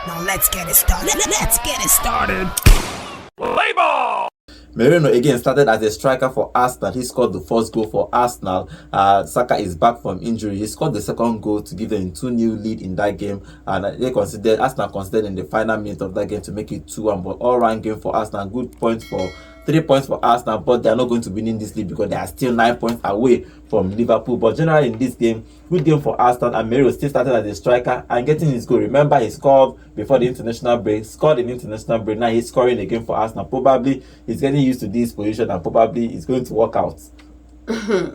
Now let's get it started. Let's get it started. Play ball! Moreno again started as a striker for Arsenal. He scored the first goal for Arsenal. Saka is back from injury. He scored the second goal to give them a 2-0 lead in that game. And Arsenal considered in the final minute of that game to make it 2-1. But all-round game for Arsenal. Good points for 3 points for Arsenal, but they are not going to win in this league because they are still 9 points away from Liverpool. But generally in this game, good game for Arsenal, and Moreno still started as a striker and getting his goal. Remember, he scored before the international break, scored in international break. Now he's scoring again for Arsenal. Probably he's getting used to this position and probably it's going to work out.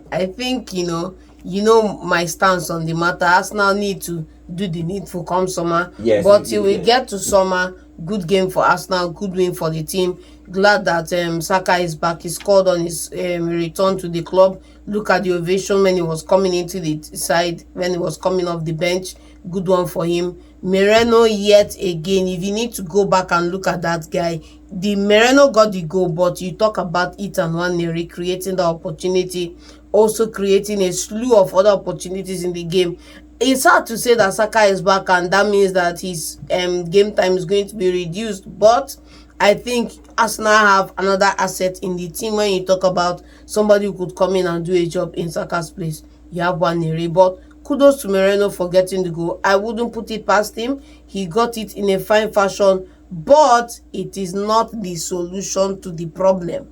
I think, you know my stance on the matter. Arsenal need to do the needful come summer. Yes, but till we get to summer, good game for Arsenal, good win for the team. Glad that Saka is back. He scored on his return to the club. Look at the ovation when he was coming into the side, when he was coming off the bench. Good one for him. Moreno yet again. If you need to go back and look at that guy, the Moreno got the goal, but you talk about it and Nwaneri creating the opportunity, also creating a slew of other opportunities in the game. It's hard to say that Saka is back and that means that his game time is going to be reduced, but I think Arsenal have another asset in the team. When you talk about somebody who could come in and do a job in Saka's place, you have Nwaneri. But kudos to Moreno for getting the goal. I wouldn't put it past him. He got it in a fine fashion, but it is not the solution to the problem.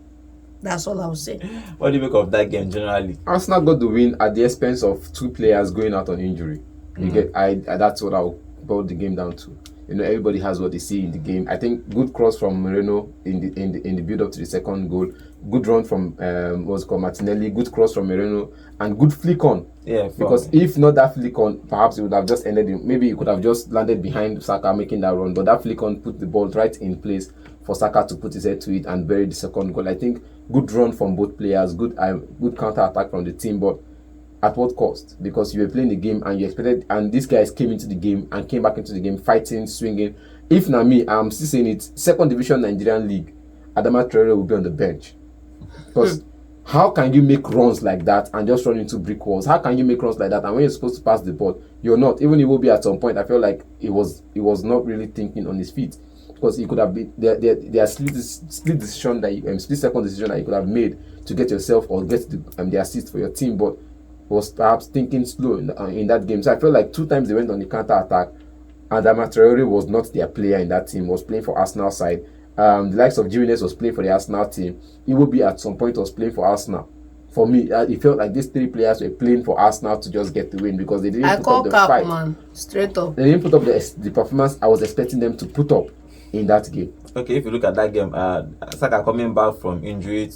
That's all I'll say. What do you make of that game generally? Arsenal got the win at the expense of 2 players going out on injury. That's what I'll boil the game down to. Everybody has what they see in the game. I think good cross from Moreno in the build up to the second goal. Good run from Martinelli. Good cross from Moreno and good flick on. Yeah, because if not that flick on, perhaps it would have just ended. Maybe it could have just landed behind Saka making that run. But that flick on put the ball right in place for Saka to put his head to it and bury the second goal. I think good run from both players. Good counter attack from the team, but at what cost? Because you were playing the game and you expected, and these guys came into the game and came back into the game fighting, swinging. If not me, I'm still saying it. Second division Nigerian league, Adama Traore will be on the bench. Because how can you make runs like that and just run into brick walls? How can you make runs like that and when you're supposed to pass the ball, you're not? Even if it will be at some point, I feel like he was not really thinking on his feet. Because he could have been there are split second decision that you could have made to get yourself or get the assist for your team, but was perhaps thinking slow in that game. So I felt like 2 times they went on the counter attack, and Adama Traore was not their player in that team. Was playing for Arsenal side. The likes of Jimenez was playing for the Arsenal team. He will be at some point was playing for Arsenal. For me, it felt like these 3 players were playing for Arsenal to just get the win because they didn't put up the fight. Man, straight up. They didn't put up the performance I was expecting them to put up in that game. Okay, if you look at that game, Saka coming back from injury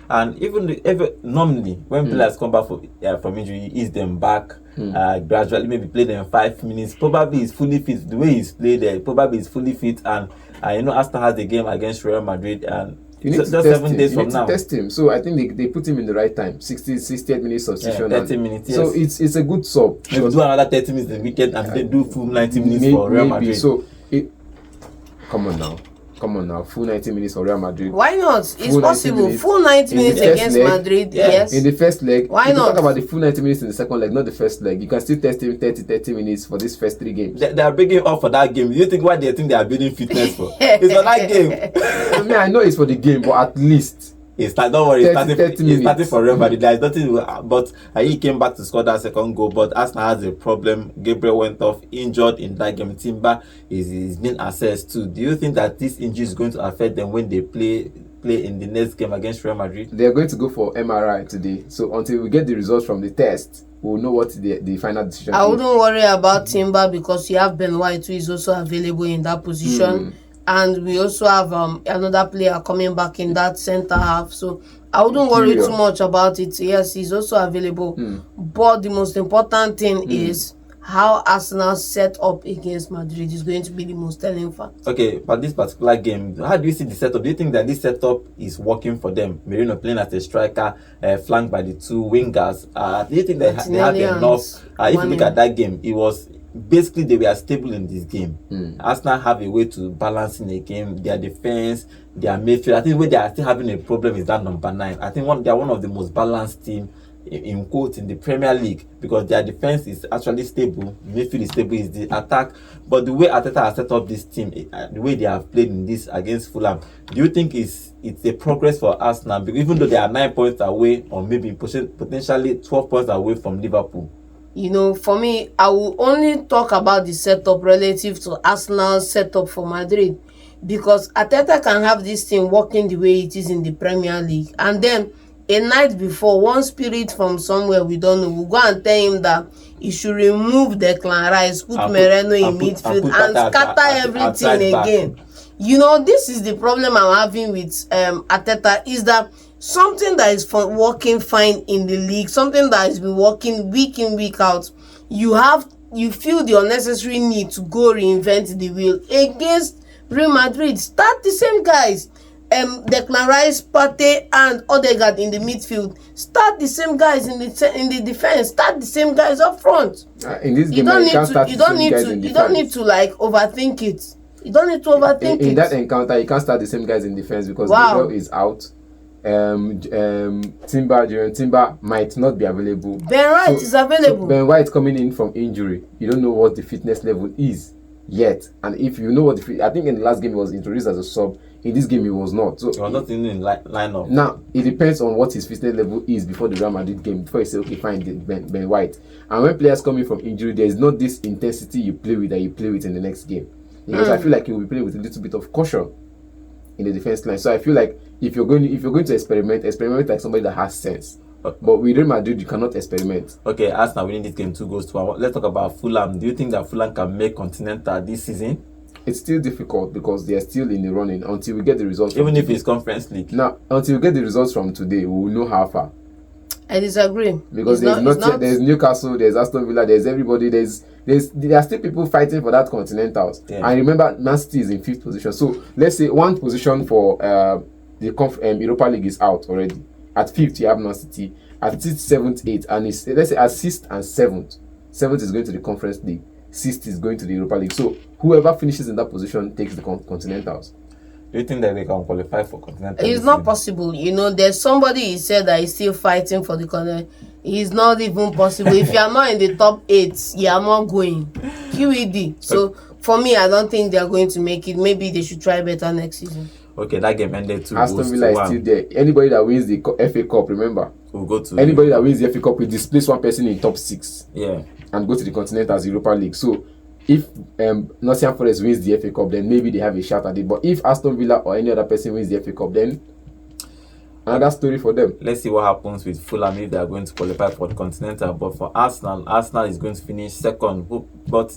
and even normally when players come back from injury, you ease them back gradually, maybe play them 5 minutes. Probably he's fully fit. The way he's played there, probably he's fully fit. And Arsenal has the game against Real Madrid, and you need just to 7 days from now. Test him. So I think they put him in the right time. 68 minutes substitution. 30 minutes. Yes. So it's a good sub. Maybe do another 30 minutes the weekend and then do full 90 minutes for Real Madrid. So come on now, full 90 minutes for Real Madrid. Why not? It's possible. Full 90 minutes against Madrid, yes. In the first leg. Why not? Talk about the full 90 minutes in the second leg, not the first leg. You can still test him 30 minutes for these first 3 games. They are bringing up for that game. Do you think why they think they are building fitness for? It's for that game. I know it's for the game, but at least Don't worry, it's starting for Real Madrid. There is nothing, but he came back to score that second goal. But Arsenal has a problem. Gabriel went off injured in that game. Timber is being assessed too. Do you think that this injury is going to affect them when they play in the next game against Real Madrid? They are going to go for MRI today. So until we get the results from the test, we'll know what the final decision is. I wouldn't worry about Timber because you have Ben White, who is also available in that position. And we also have another player coming back in that center half. So I wouldn't worry too much about it. Yes, he's also available. But the most important thing is how Arsenal set up against Madrid is going to be the most telling fact. Okay, but this particular game, how do you see the setup? Do you think that this setup is working for them? Moreno playing as a striker, flanked by the 2 wingers. Do you think they have enough? If you look at that game, it was basically they were stable in this game. Arsenal have a way to balance in the game, their defense, their midfield. I think where they are still having a problem is that number 9. I think they are one of the most balanced team in quotes in the Premier League, because their defense is actually stable, midfield is stable, is the attack. But the way Arteta has set up this team, the way they have played in this against Fulham, do you think it's a progress for Arsenal? Because even though they are 9 points away, or maybe potentially 12 points away from Liverpool. For me, I will only talk about the setup relative to Arsenal's setup for Madrid, because Arteta can have this team working the way it is in the Premier League, and then a night before, one spirit from somewhere we don't know will go and tell him that he should remove Declan Rice, put Moreno in midfield, and scatter everything again. This is the problem I'm having with Arteta, is that something that is working fine in the league, something that has been working week in, week out, you feel the unnecessary need to go reinvent the wheel against Real Madrid. Start the same guys. Declan Rice, Partey, and Odegaard in the midfield. Start the same guys in the defense. Start the same guys up front. In this game, you don't need to like overthink it. You don't need to overthink it. In that encounter, you can't start the same guys in defense because Gabriel is out. Timber might not be available. Ben White is available. So Ben White coming in from injury. You don't know what the fitness level is yet. And if you know what I think in the last game he was introduced as a sub. In this game, he was not. So he was not in lineup. Now, it depends on what his fitness level is before the Real Madrid game. Before you say, okay, fine, Ben White. And when players come in from injury, there is not this intensity you play with that you play with in the next game. Because I feel like you will be playing with a little bit of caution in the defense line. So I feel like if you're going to experiment like somebody that has sense. But with Real Madrid, you cannot experiment. Okay, Arsenal winning this game 2-1. Let's talk about Fulham. Do you think that Fulham can make Continental this season? It's still difficult because they are still in the running until we get the results. Even if it's Conference League. Now, until we get the results from today, we will know how far. I disagree. Because there's Newcastle, there's Aston Villa, there's everybody, there are still people fighting for that Continentals. Yeah. And remember, Man City is in 5th position. So let's say one position for the Europa League is out already. At 5th, you have Man City. At 6th, 7th, 8th, and let's say at 6th and 7th. 7th is going to the Conference League. 6th is going to the Europa League. So whoever finishes in that position takes the Continentals. Do you think that they can qualify for Continental? It's not possible. There's somebody who said that he's still fighting for the Continental. It's not even possible. If you are not in the top 8, you are not going. QED. So for me, I don't think they are going to make it. Maybe they should try better next season. Okay, that game ended 2-1. Aston Villa is still there. Anybody that wins the FA Cup, remember, will go to anybody that wins the FA Cup will displace one person in top 6. Yeah. And go to the Continental's Europa League. So if Nottingham Forest wins the FA Cup, then maybe they have a shot at it. But if Aston Villa or any other person wins the FA Cup, then another story for them. Let's see what happens with Fulham if they are going to qualify for the Continental. But for Arsenal is going to finish second. But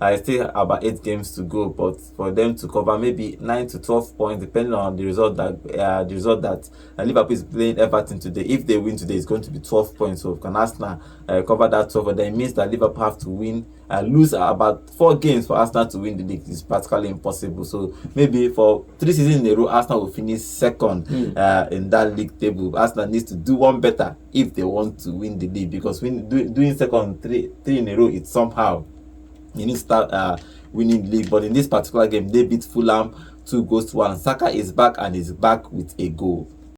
I still have about 8 games to go. But for them to cover maybe 9 to 12 points, depending on the result that Liverpool is playing Everton today. If they win today, it's going to be 12 points. So can Arsenal cover that 12? Then it means that Liverpool have to win lose about 4 games for Arsenal to win the league. Is practically impossible. So maybe for 3 seasons in a row, Arsenal will finish second in that league table. Arsenal needs to do one better if they want to win the league, because doing second 3 in a row, it's somehow you need to start winning the league. But in this particular game, they beat Fulham 2-1. SAKA is back and is back with a goal.